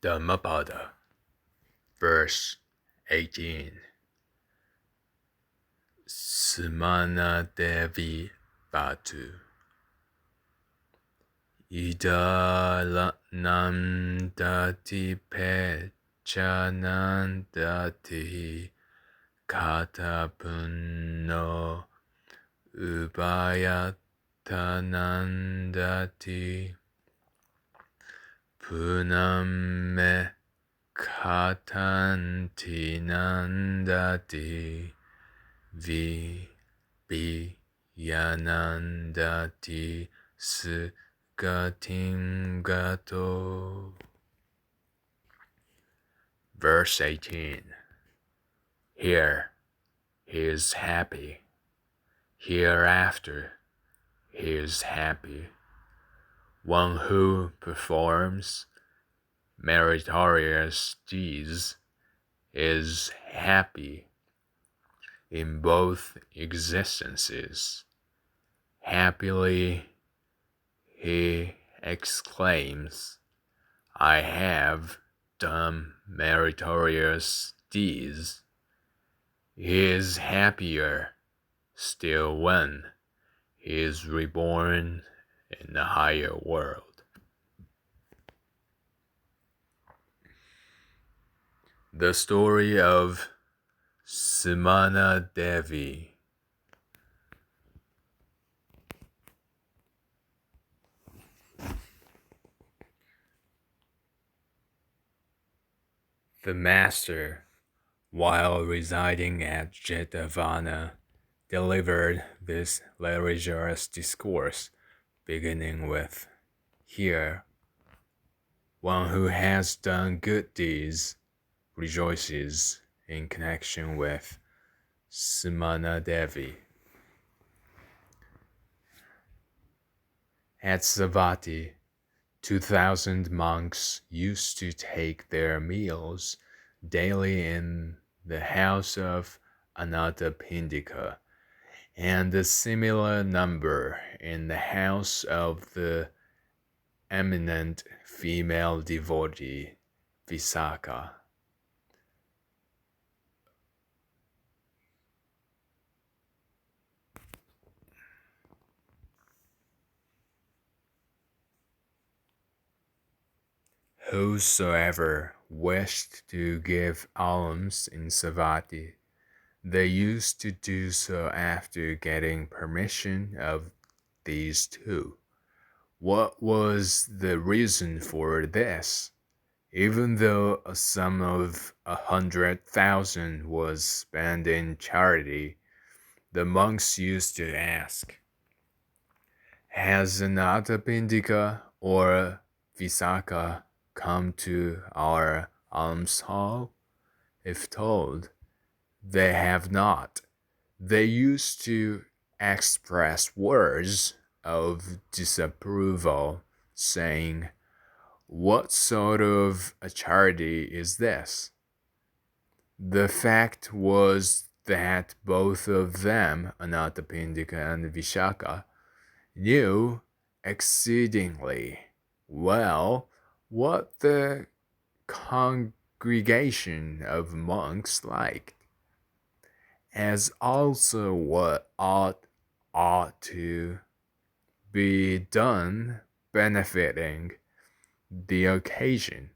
Dhammapada, verse 18. Samana Devi Batu. Idalanandati pechanandati katapunno ubayatanandati punamme katanti nandati Yanandati Sugatim Gato. Verse 18. Here he is happy. Hereafter he is happy. One who performs meritorious deeds is happy in both existences. Happily he exclaims, I have done meritorious deeds. He is happier still when he is reborn in the higher world. The story of Samana Devi. The master, while residing at Jetavana, delivered this religious discourse, beginning with, Here, one who has done good deeds rejoices in connection with Samana Devi. At Savatthi, 2,000 monks used to take their meals daily in the house of Anathapindika, and a similar number in the house of the eminent female devotee Visakha. Whosoever wished to give alms in Savatthi, they used to do so after getting permission of these two. What was the reason for this? Even though a sum of 100,000 was spent in charity, the monks used to ask, Has Anathapindika or Visakha come to our alms hall? If told, they have not. They used to express words of disapproval, saying, What sort of a charity is this? The fact was that both of them, Anathapindika and Vishaka, knew exceedingly well what the congregation of monks liked, as also what ought to be done benefiting the occasion.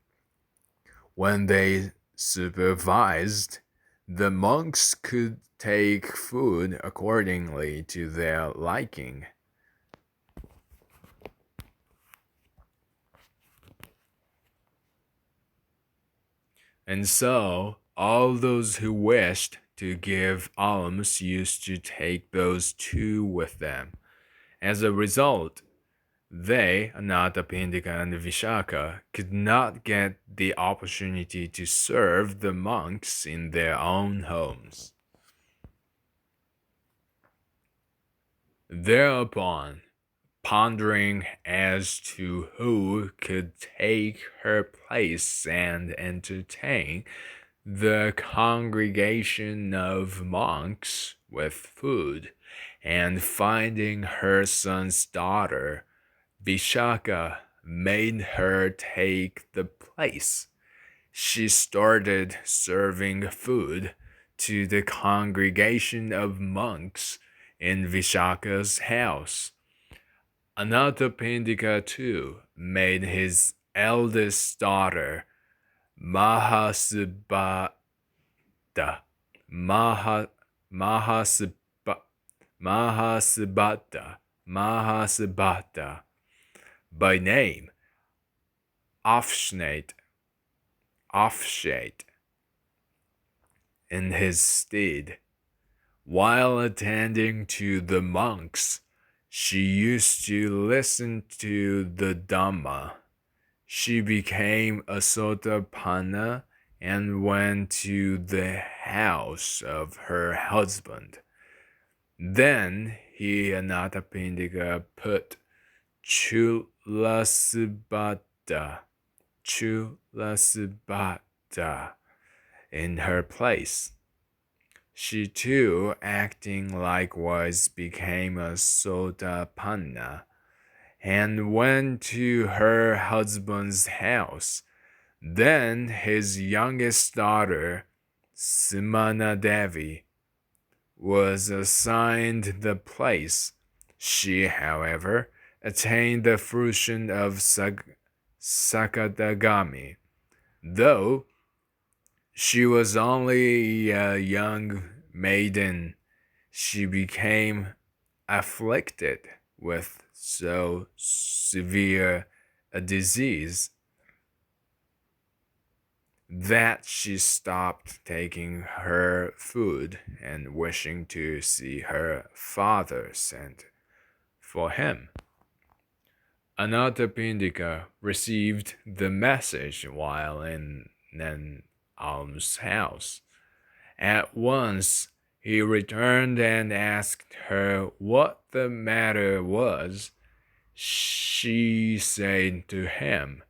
When they supervised, the monks could take food accordingly to their liking. And so, all those who wished to give alms used to take those two with them. As a result, they, Anathapindika and Vishaka, could not get the opportunity to serve the monks in their own homes. Thereupon, pondering as to who could take her place and entertain the congregation of monks with food, and finding her son's daughter, Vishaka made her take the place, she started serving food to the congregation of monks in Vishaka's house. Anathapindika too made his eldest daughter Mahasubhata Maha, Mahasubha, Mahasubhata by name Afshnate in his stead. While attending to the monks, she used to listen to the Dhamma. She became a Sotapanna and went to the house of her husband. Then he, Anathapindika, put Chulasubhata in her place. She too, acting likewise, became a Sotapanna and went to her husband's house. Then his youngest daughter, Simana Devi, was assigned the place. She, however, attained the fruition of Sakadagami, though she was only a young maiden. She became afflicted with so severe a disease that she stopped taking her food and wishing to see her father sent for him. Anathapindika received the message while in an almshouse. At once he returned and asked her what the matter was. She said to him,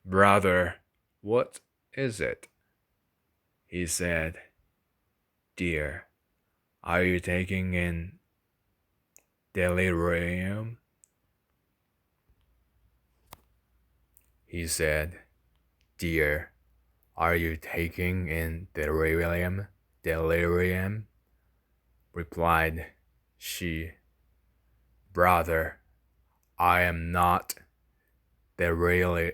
"Brother, what is it?" He said, "Dear, are you taking in delirium?" He said, "Dear, are you taking in delirium?" Delirium, replied she. "Brother, I am not delirious."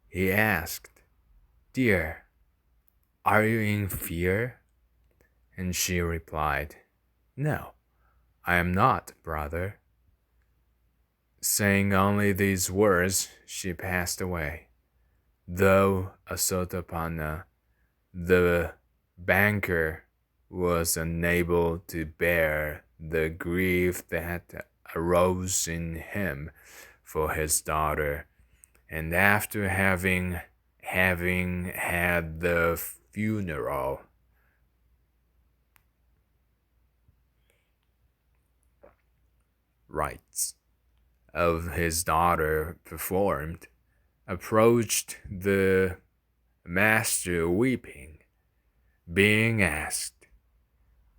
He asked, "Dear, are you in fear?" And she replied, "No, I am not, brother." Saying only these words, she passed away. Though a Sotapanna, the banker was unable to bear the grief that arose in him for his daughter, and after having had the funeral rites of his daughter performed, approached the master weeping, being asked,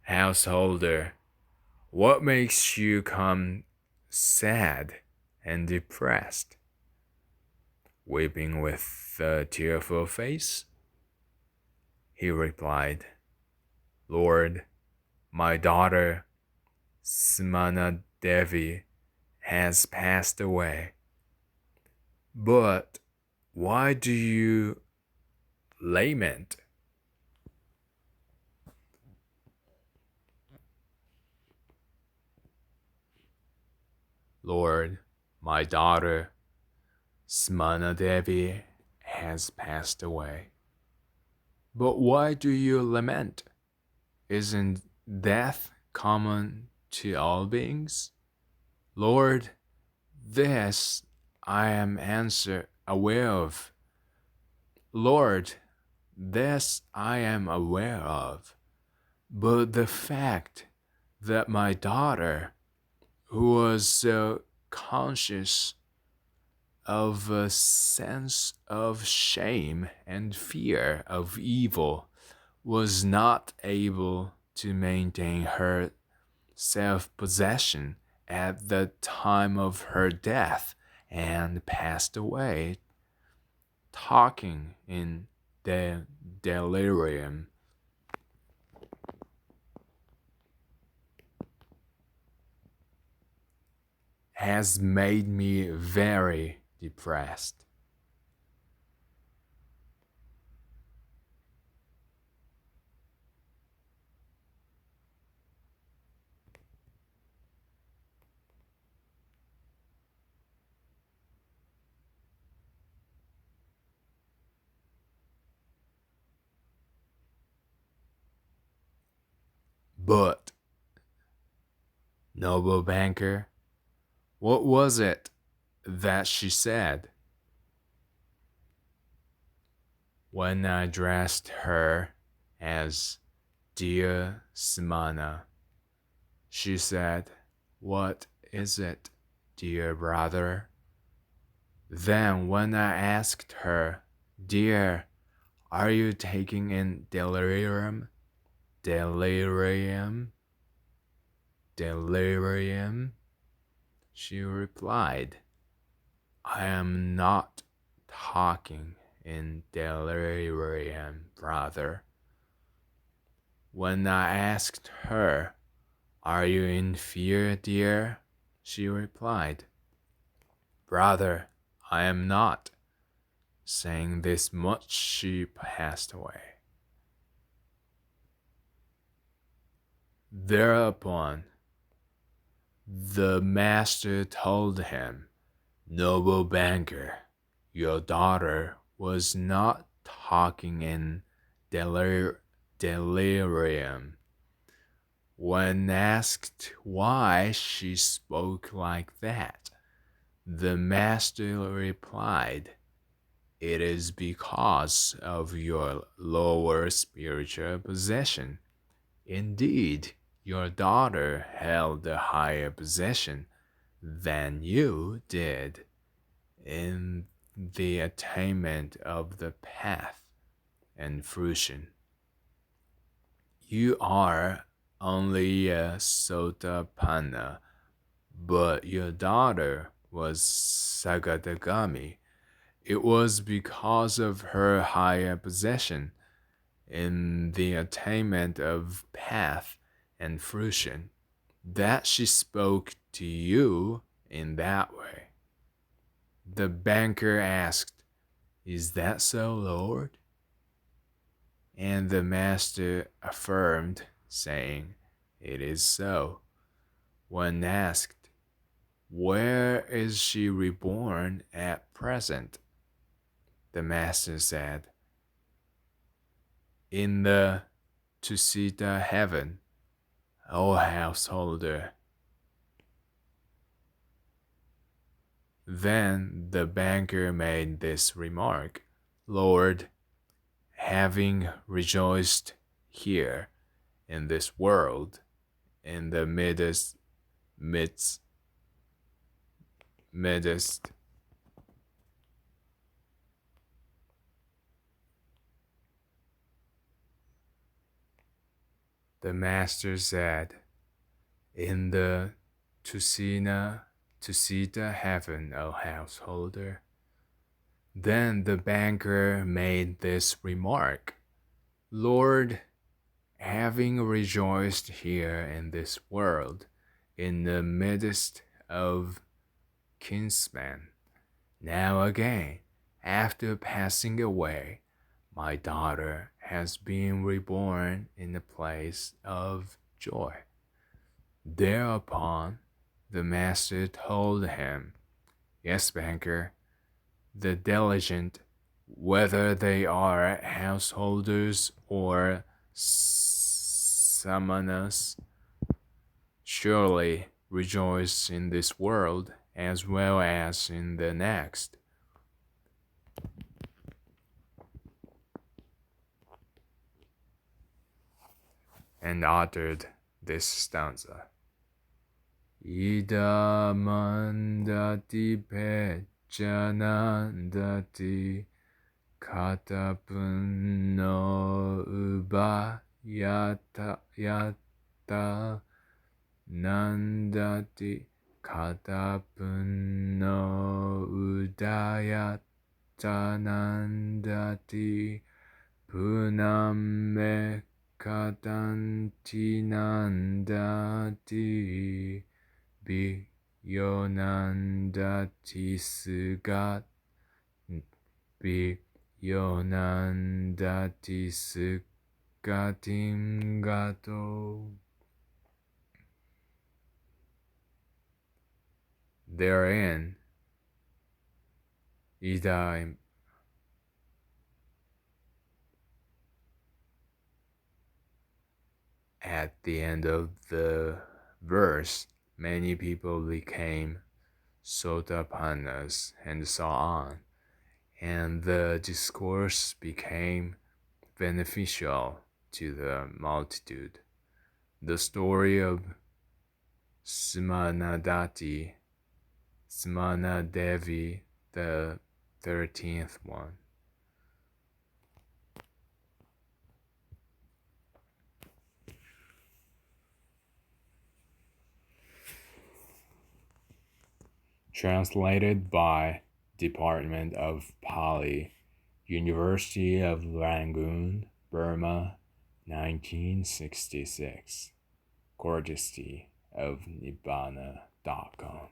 "Householder, what makes you come sad and depressed?" Weeping with a tearful face, he replied, "Lord, my daughter Smana Devi has passed away. But why do you lament?" "Lord, my daughter Smana Devi has passed away. But why do you lament? Isn't death common to all beings?" "Lord, this I am aware of. Lord, this I am aware of. But the fact that my daughter, who was so conscious of a sense of shame and fear of evil, was not able to maintain her self-possession at the time of her death and passed away, talking in the delirium has made me very depressed. But, noble banker, what was it that she said? When I addressed her as Dear Simana, she said, "What is it, dear brother?" Then, when I asked her, "Dear, are you taking in delirium? Delirium? Delirium?" she replied, "I am not talking in delirium, brother." When I asked her, "Are you in fear, dear?" she replied, "Brother, I am not." Saying this much, she passed away. Thereupon, the master told him, "Noble banker, your daughter was not talking in delirium." When asked why she spoke like that, the master replied, "It is because of your lower spiritual position. Indeed, your daughter held a higher position than you did in the attainment of the path and fruition. You are only a Sotapanna, but your daughter was Sagatagami. It was because of her higher position in the attainment of path and fruition that she spoke to you in that way." The banker asked, "Is that so, Lord?" And the master affirmed, saying, "It is so." When asked, "Where is she reborn at present?" the master said, "In the Tusita heaven, O householder." Then the banker made this remark, "Lord, having rejoiced here in this world, in the midst, the master said, in the Tusita heaven, O householder." Then the banker made this remark, "Lord, having rejoiced here in this world, in the midst of kinsmen, now again, after passing away, my daughter has been reborn in a place of joy." Thereupon, the master told him, "Yes, banker, the diligent, whether they are householders or samanas, surely rejoice in this world as well as in the next." And uttered this stanza. Idamandati pejanandati katapunno yata nandati katapunno udayati nandati punam kadanti nandati biyonandati sugat biyonandati sugatim gato. Therein, Ida at the end of the verse, many people became Sotapannas and so on, and the discourse became beneficial to the multitude. The story of Smanadati, Smanadevi, the 13th one. Translated by Department of Pali, University of Rangoon, Burma, 1966. Courtesy of Nibbana.com.